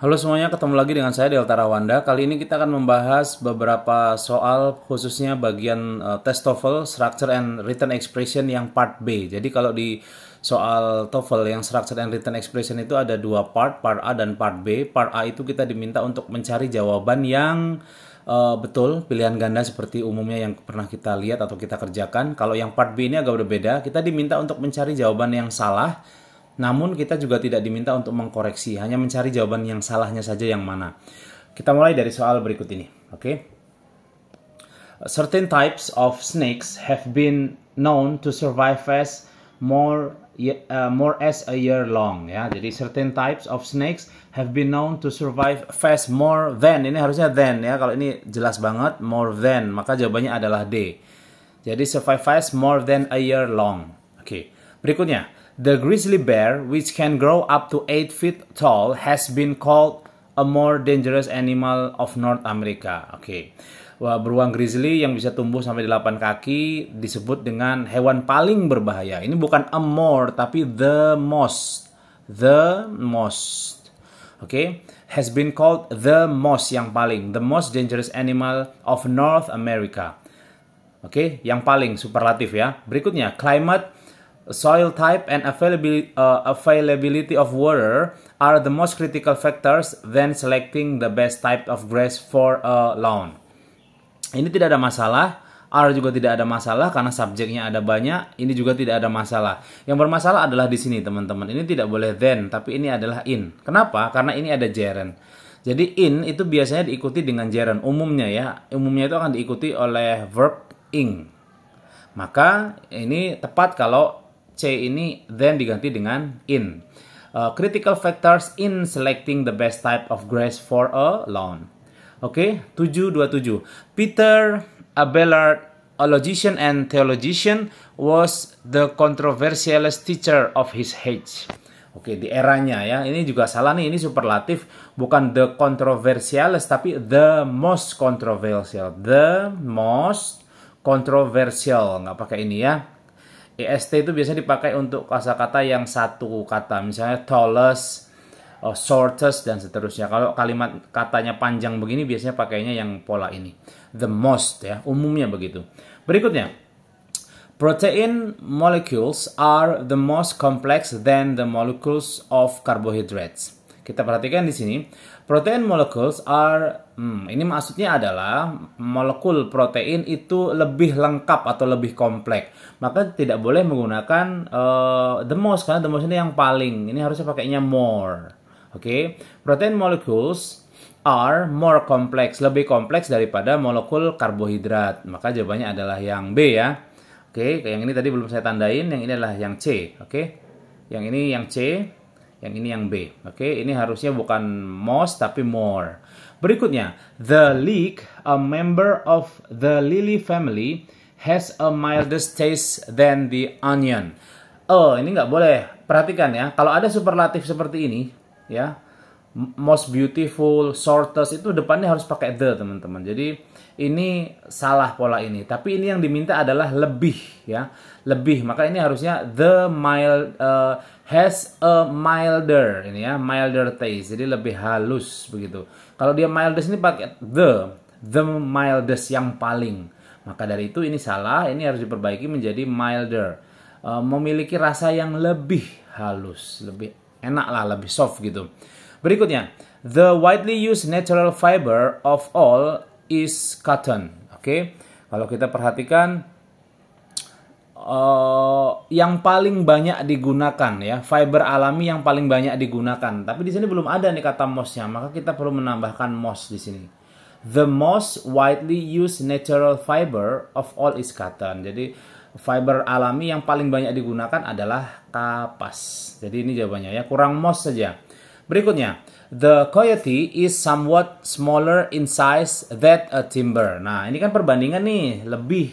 Halo semuanya, ketemu lagi dengan saya Delta Rawanda. Kali ini kita akan membahas beberapa soal khususnya bagian tes TOEFL Structure and Written Expression yang part B. Jadi kalau di soal TOEFL yang Structure and Written Expression itu ada dua part A dan part B. Part A itu kita diminta untuk mencari jawaban yang betul, pilihan ganda seperti umumnya yang pernah kita lihat atau kita kerjakan. Kalau yang part B ini agak berbeda, kita diminta untuk mencari jawaban yang salah. Namun kita juga tidak diminta untuk mengkoreksi, hanya mencari jawaban yang salahnya saja yang mana. Kita mulai dari soal berikut ini, oke? Certain types of snakes have been known to survive as more as a year long, ya. Jadi certain types of snakes have been known to survive fast more than. Ini harusnya than ya. Kalau ini jelas banget more than, maka jawabannya adalah D. Jadi survive fast more than a year long. Oke. Berikutnya. The grizzly bear, which can grow up to 8 feet tall, has been called a more dangerous animal of North America. Oke. Wah, beruang grizzly yang bisa tumbuh sampai 8 kaki disebut dengan hewan paling berbahaya. Ini bukan a more, tapi the most. The most. Oke. Has been called the most, yang paling. The most dangerous animal of North America. Oke. Yang paling, superlatif ya. Berikutnya, climate, soil type and availability of water are the most critical factors when selecting the best type of grass for a lawn. Ini tidak ada masalah, are juga tidak ada masalah karena subjeknya ada banyak, ini juga tidak ada masalah. Yang bermasalah adalah di sini teman-teman, ini tidak boleh then, tapi ini adalah in. Kenapa? Karena ini ada gerund. Jadi in itu biasanya diikuti dengan gerund, umumnya ya, umumnya itu akan diikuti oleh verb ing. Maka ini tepat kalau C ini then diganti dengan in. Critical factors in selecting the best type of grass for a lawn. Oke, 727. Peter Abelard, a logician and theologian, was the controversialist teacher of his age. Oke, di eranya ya. Ini juga salah nih, ini superlatif. Bukan the controversialist, tapi the most controversial. The most controversial. Nggak pakai ini ya. EST itu biasanya dipakai untuk kosakata yang satu kata, misalnya tallest, shortest, dan seterusnya. Kalau kalimat katanya panjang begini, biasanya pakainya yang pola ini. The most, ya, umumnya begitu. Berikutnya, protein molecules are the most complex than the molecules of carbohydrates. Kita perhatikan di sini, protein molecules are, ini maksudnya adalah molekul protein itu lebih lengkap atau lebih kompleks. Maka tidak boleh menggunakan the most, karena the most ini yang paling. Ini harusnya pakainya more. Oke, protein molecules are more complex, lebih kompleks daripada molekul karbohidrat. Maka jawabannya adalah yang B ya. Oke, yang ini tadi belum saya tandain, yang ini adalah yang C. Oke, yang ini yang C. Yang ini yang B. Oke, ini harusnya bukan most tapi more. Berikutnya, the leek, a member of the lily family, has a mildest taste than the onion. Oh, ini nggak boleh. Perhatikan ya, kalau ada superlatif seperti ini, ya, most beautiful, shortest, itu depannya harus pakai the, teman-teman. Jadi ini salah pola ini. Tapi ini yang diminta adalah lebih, ya, lebih. Maka ini harusnya the mild, has a milder, ini ya, milder taste. Jadi lebih halus begitu. Kalau dia mildest ini pakai the mildest, yang paling. Maka dari itu ini salah, ini harus diperbaiki menjadi milder. Memiliki rasa yang lebih halus, lebih enak lah, lebih soft gitu. Berikutnya, the widely used natural fiber of all is cotton. Oke, kalau kita perhatikan, yang paling banyak digunakan ya, fiber alami yang paling banyak digunakan. Tapi di sini belum ada nih kata most-nya, maka kita perlu menambahkan most di sini. The most widely used natural fiber of all is cotton. Jadi fiber alami yang paling banyak digunakan adalah kapas. Jadi ini jawabannya ya, kurang most saja. Berikutnya, the coyote is somewhat smaller in size than a timber. Nah, ini kan perbandingan nih, lebih.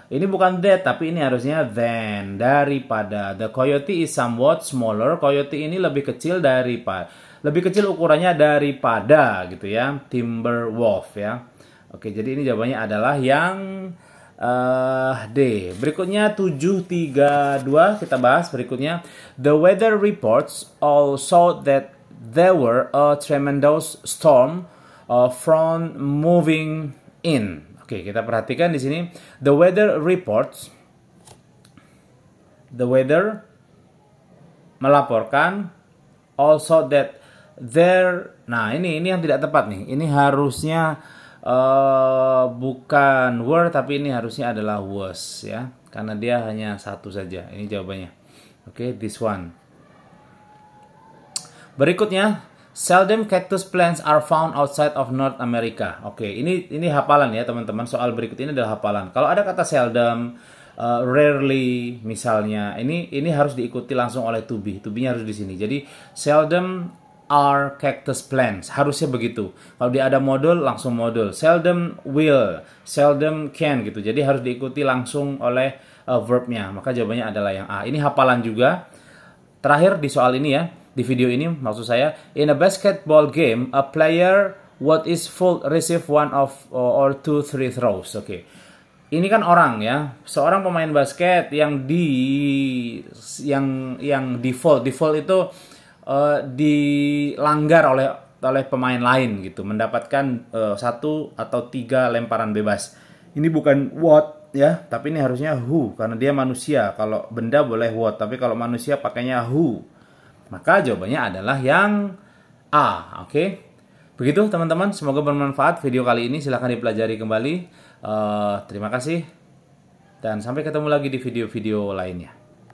Ini bukan that, tapi ini harusnya than, daripada. The coyote is somewhat smaller. Coyote ini lebih kecil daripada, lebih kecil ukurannya daripada gitu ya, timber wolf ya. Oke, jadi ini jawabannya adalah yang D. Berikutnya 732 kita bahas berikutnya. The weather reports all show that there were a tremendous storm front moving in. Oke, kita perhatikan di sini. The weather melaporkan also that there. Nah, ini yang tidak tepat nih. Ini harusnya bukan were, tapi ini harusnya adalah was ya. Karena dia hanya satu saja. Ini jawabannya. Oke, this one. Berikutnya, seldom cactus plants are found outside of North America. Oke, ini hafalan ya teman-teman. Soal berikut ini adalah hafalan. Kalau ada kata seldom, rarely misalnya, ini harus diikuti langsung oleh to be. To be-nya harus di sini. Jadi seldom are cactus plants. Harusnya begitu. Kalau dia ada modul, langsung modul. Seldom will, seldom can gitu. Jadi harus diikuti langsung oleh verb-nya. Maka jawabannya adalah yang A. Ini hafalan juga. Terakhir di soal ini ya. Di video ini maksud saya, in a basketball game, a player what is full receive one of or two free throws. Oke. Ini kan orang ya, seorang pemain basket yang default itu dilanggar oleh pemain lain gitu, mendapatkan 1 atau 3 lemparan bebas. Ini bukan what ya, tapi ini harusnya who karena dia manusia. Kalau benda boleh what, tapi kalau manusia pakainya who. Maka jawabannya adalah yang A. Oke. Begitu teman-teman, semoga bermanfaat video kali ini. Silahkan dipelajari kembali. Terima kasih. Dan sampai ketemu lagi di video-video lainnya.